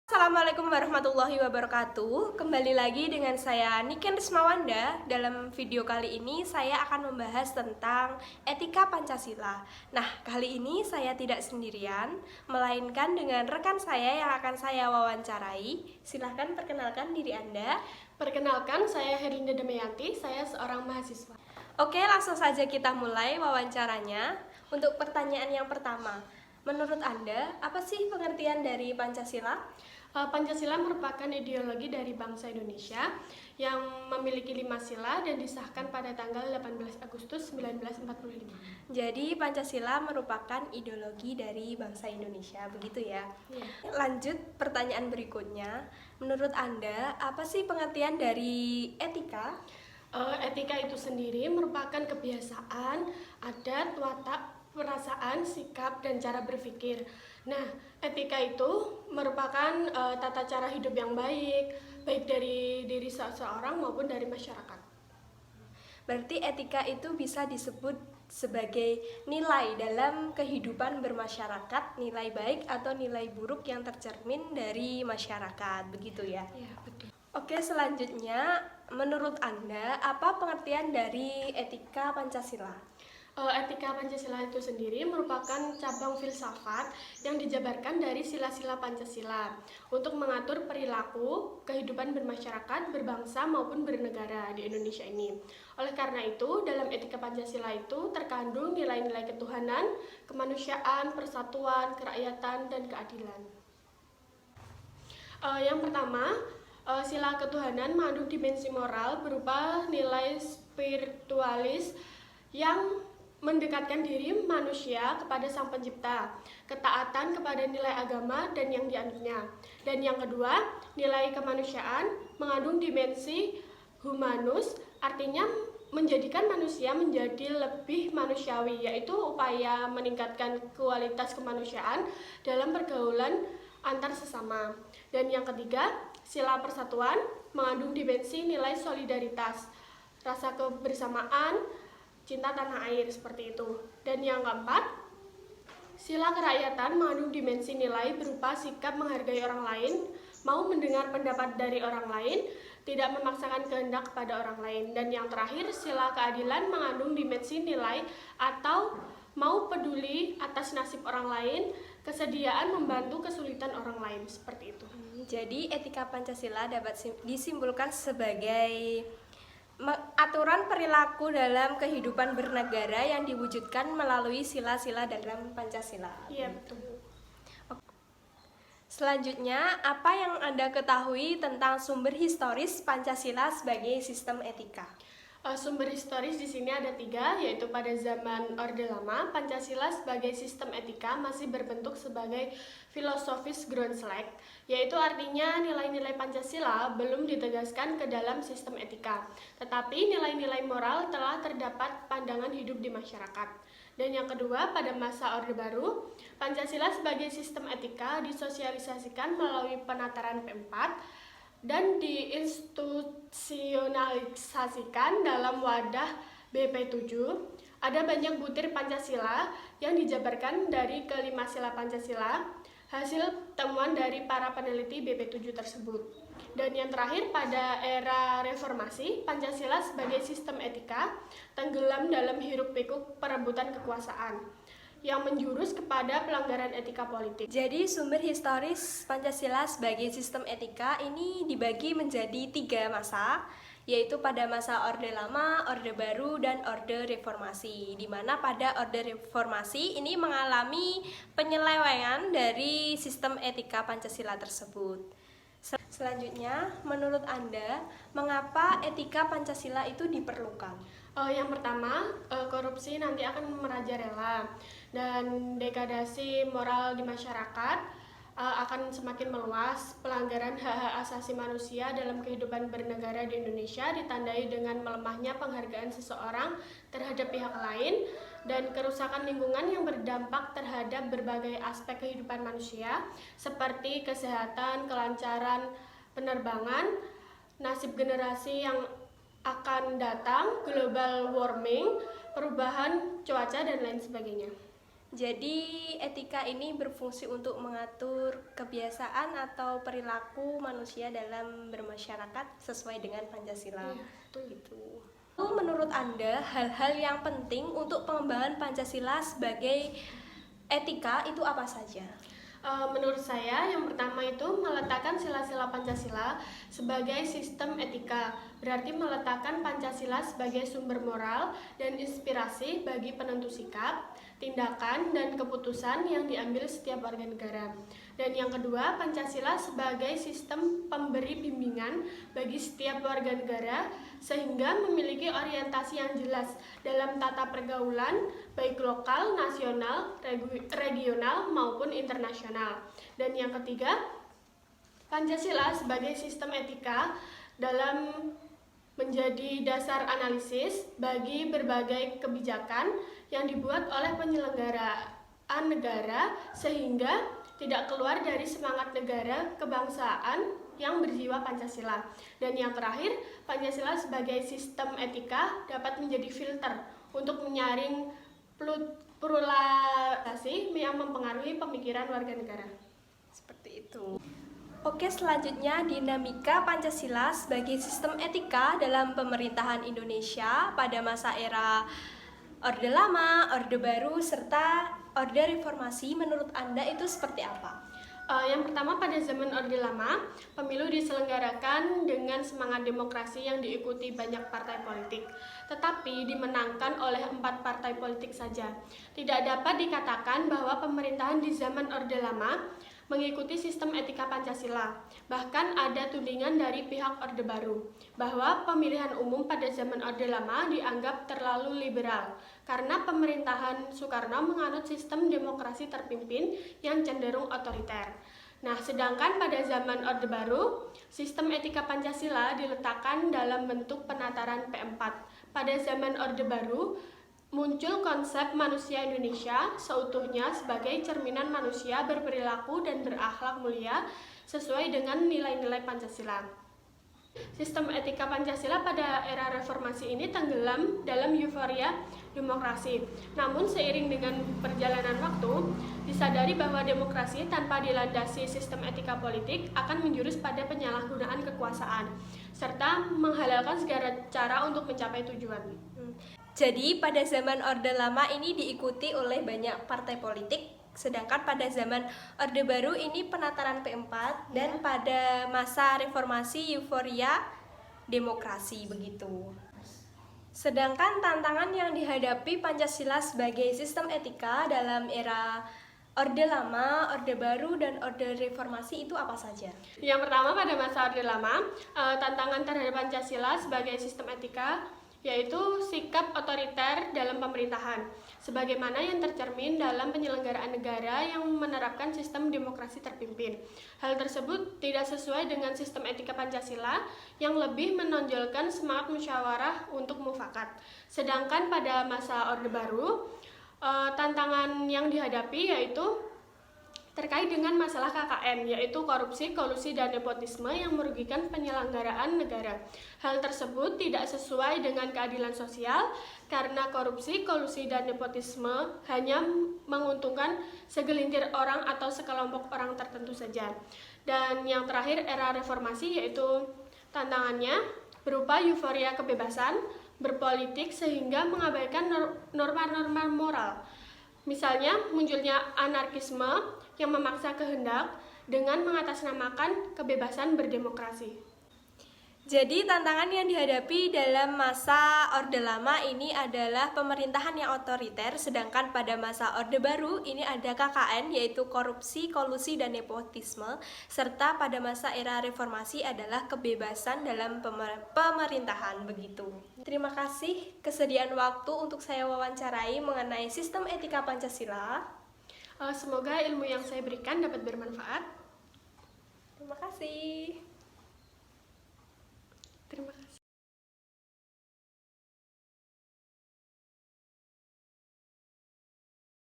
Assalamualaikum warahmatullahi wabarakatuh. Kembali lagi dengan saya Niken Rismawanda. Dalam video kali ini saya akan membahas tentang etika Pancasila. Nah, kali ini saya tidak sendirian, melainkan dengan rekan saya yang akan saya wawancarai. Silahkan perkenalkan diri Anda. Perkenalkan, saya Herlinda Damayanti, saya seorang mahasiswa. Oke, langsung saja kita mulai wawancaranya. Untuk pertanyaan yang pertama, menurut Anda, apa sih pengertian dari Pancasila? Pancasila merupakan ideologi dari bangsa Indonesia yang memiliki 5 sila dan disahkan pada tanggal 18 Agustus 1945. Jadi Pancasila merupakan ideologi dari bangsa Indonesia, begitu ya? Ya. Lanjut pertanyaan berikutnya, menurut Anda apa sih pengertian dari etika? Etika itu sendiri merupakan kebiasaan, adat, watak, perasaan, sikap, dan cara berpikir. Nah, etika itu merupakan tata cara hidup yang baik dari diri seseorang maupun dari masyarakat. Berarti etika itu bisa disebut sebagai nilai dalam kehidupan bermasyarakat, nilai baik atau nilai buruk yang tercermin dari masyarakat, begitu ya? Ya, betul. Oke, selanjutnya menurut Anda apa pengertian dari etika Pancasila? Etika Pancasila itu sendiri merupakan cabang filsafat yang dijabarkan dari sila-sila Pancasila untuk mengatur perilaku, kehidupan bermasyarakat, berbangsa maupun bernegara di Indonesia ini. Oleh karena itu, dalam etika Pancasila itu terkandung nilai-nilai ketuhanan, kemanusiaan, persatuan, kerakyatan, dan keadilan. Yang pertama, sila ketuhanan mengandung dimensi moral berupa nilai spiritualis yang mendekatkan diri manusia kepada Sang Pencipta, ketaatan kepada nilai agama dan yang dianutnya. Dan yang kedua, nilai kemanusiaan mengandung dimensi humanus, artinya menjadikan manusia menjadi lebih manusiawi, yaitu upaya meningkatkan kualitas kemanusiaan dalam pergaulan antar sesama. Dan yang ketiga, sila persatuan mengandung dimensi nilai solidaritas, rasa kebersamaan, cinta tanah air, seperti itu. Dan yang keempat, sila kerakyatan mengandung dimensi nilai berupa sikap menghargai orang lain, mau mendengar pendapat dari orang lain, tidak memaksakan kehendak kepada orang lain. Dan yang terakhir, sila keadilan mengandung dimensi nilai atau mau peduli atas nasib orang lain, kesediaan membantu kesulitan orang lain, seperti itu. Jadi etika Pancasila dapat disimpulkan sebagai aturan perilaku dalam kehidupan bernegara yang diwujudkan melalui sila-sila dalam Pancasila. Iya, betul. Selanjutnya, apa yang Anda ketahui tentang sumber historis Pancasila sebagai sistem etika? Sumber historis di sini ada 3, yaitu pada zaman Orde Lama, Pancasila sebagai sistem etika masih berbentuk sebagai filosofis Grundslag, yaitu artinya nilai-nilai Pancasila belum ditegaskan ke dalam sistem etika, tetapi nilai-nilai moral telah terdapat pandangan hidup di masyarakat. Dan yang kedua, pada masa Orde Baru, Pancasila sebagai sistem etika disosialisasikan melalui penataran P4 dan diinstitusionalisasikan dalam wadah BP7. Ada banyak butir Pancasila yang dijabarkan dari kelima sila Pancasila, hasil temuan dari para peneliti BP7 tersebut. Dan yang terakhir, pada era reformasi, Pancasila sebagai sistem etika tenggelam dalam hiruk-pikuk perebutan kekuasaan yang menjurus kepada pelanggaran etika politik. Jadi sumber historis Pancasila sebagai sistem etika ini dibagi menjadi 3 masa, yaitu pada masa Orde Lama, Orde Baru, dan Orde Reformasi. Di mana pada Orde Reformasi ini mengalami penyelewengan dari sistem etika Pancasila tersebut. Selanjutnya, menurut Anda, mengapa etika Pancasila itu diperlukan? Yang pertama, korupsi nanti akan merajalela dan degradasi moral di masyarakat akan semakin meluas. Pelanggaran hak-hak asasi manusia dalam kehidupan bernegara di Indonesia ditandai dengan melemahnya penghargaan seseorang terhadap pihak lain dan kerusakan lingkungan yang berdampak terhadap berbagai aspek kehidupan manusia seperti kesehatan, kelancaran penerbangan, nasib generasi yang akan datang, global warming, perubahan cuaca, dan lain sebagainya. Jadi etika ini berfungsi untuk mengatur kebiasaan atau perilaku manusia dalam bermasyarakat sesuai dengan Pancasila. Iya, betul. Gitu. Lalu menurut Anda, hal-hal yang penting untuk pengembangan Pancasila sebagai etika itu apa saja? Menurut saya, yang pertama itu meletakkan sila-sila Pancasila sebagai sistem etika, berarti meletakkan Pancasila sebagai sumber moral dan inspirasi bagi penentu sikap, tindakan, dan keputusan yang diambil setiap warga negara. Dan yang kedua, Pancasila sebagai sistem pemberi bimbingan bagi setiap warga negara sehingga memiliki orientasi yang jelas dalam tata pergaulan baik lokal, nasional, regional maupun internasional. Dan yang ketiga, Pancasila sebagai sistem etika dalam menjadi dasar analisis bagi berbagai kebijakan yang dibuat oleh penyelenggaraan negara sehingga tidak keluar dari semangat negara kebangsaan yang berjiwa Pancasila. Dan yang terakhir, Pancasila sebagai sistem etika dapat menjadi filter untuk menyaring pluralisasi yang mempengaruhi pemikiran warga negara. Seperti itu. Oke, selanjutnya dinamika Pancasila sebagai sistem etika dalam pemerintahan Indonesia pada masa era Orde Lama, Orde Baru, serta Orde Reformasi menurut Anda itu seperti apa? Yang pertama, pada zaman Orde Lama, pemilu diselenggarakan dengan semangat demokrasi yang diikuti banyak partai politik, tetapi dimenangkan oleh 4 partai politik saja. Tidak dapat dikatakan bahwa pemerintahan di zaman Orde Lama mengikuti sistem etika Pancasila. Bahkan ada tudingan dari pihak Orde Baru bahwa pemilihan umum pada zaman Orde Lama dianggap terlalu liberal karena pemerintahan Soekarno menganut sistem demokrasi terpimpin yang cenderung otoriter. Nah, sedangkan pada zaman Orde Baru, sistem etika Pancasila diletakkan dalam bentuk penataran P4. Pada zaman Orde Baru, muncul konsep manusia Indonesia seutuhnya sebagai cerminan manusia berperilaku dan berakhlak mulia sesuai dengan nilai-nilai Pancasila. Sistem etika Pancasila pada era reformasi ini tenggelam dalam euforia demokrasi. Namun seiring dengan perjalanan waktu, disadari bahwa demokrasi tanpa dilandasi sistem etika politik akan menjurus pada penyalahgunaan kekuasaan, serta menghalalkan segala cara untuk mencapai tujuan. Jadi pada zaman Orde Lama ini diikuti oleh banyak partai politik, sedangkan pada zaman Orde Baru ini penataran P4 dan pada masa reformasi euforia demokrasi begitu. Sedangkan tantangan yang dihadapi Pancasila sebagai sistem etika dalam era Orde Lama, Orde Baru, dan Orde Reformasi itu apa saja? Yang pertama, pada masa Orde Lama, tantangan terhadap Pancasila sebagai sistem etika yaitu sikap otoriter dalam pemerintahan, sebagaimana yang tercermin dalam penyelenggaraan negara yang menerapkan sistem demokrasi terpimpin. Hal tersebut tidak sesuai dengan sistem etika Pancasila yang lebih menonjolkan semangat musyawarah untuk mufakat. Sedangkan pada masa Orde Baru, tantangan yang dihadapi yaitu terkait dengan masalah KKN, yaitu korupsi, kolusi, dan nepotisme yang merugikan penyelenggaraan negara. Hal tersebut tidak sesuai dengan keadilan sosial karena korupsi, kolusi, dan nepotisme hanya menguntungkan segelintir orang atau sekelompok orang tertentu saja. Dan yang terakhir, era reformasi, yaitu tantangannya berupa euforia kebebasan berpolitik sehingga mengabaikan norma-norma moral. Misalnya, munculnya anarkisme yang memaksa kehendak dengan mengatasnamakan kebebasan berdemokrasi. Jadi tantangan yang dihadapi dalam masa Orde Lama ini adalah pemerintahan yang otoriter, sedangkan pada masa Orde Baru ini ada KKN yaitu korupsi, kolusi, dan nepotisme, serta pada masa era reformasi adalah kebebasan dalam pemerintahan begitu. Terima kasih kesediaan waktu untuk saya wawancarai mengenai sistem etika Pancasila. Semoga ilmu yang saya berikan dapat bermanfaat. Terima kasih. Terima kasih.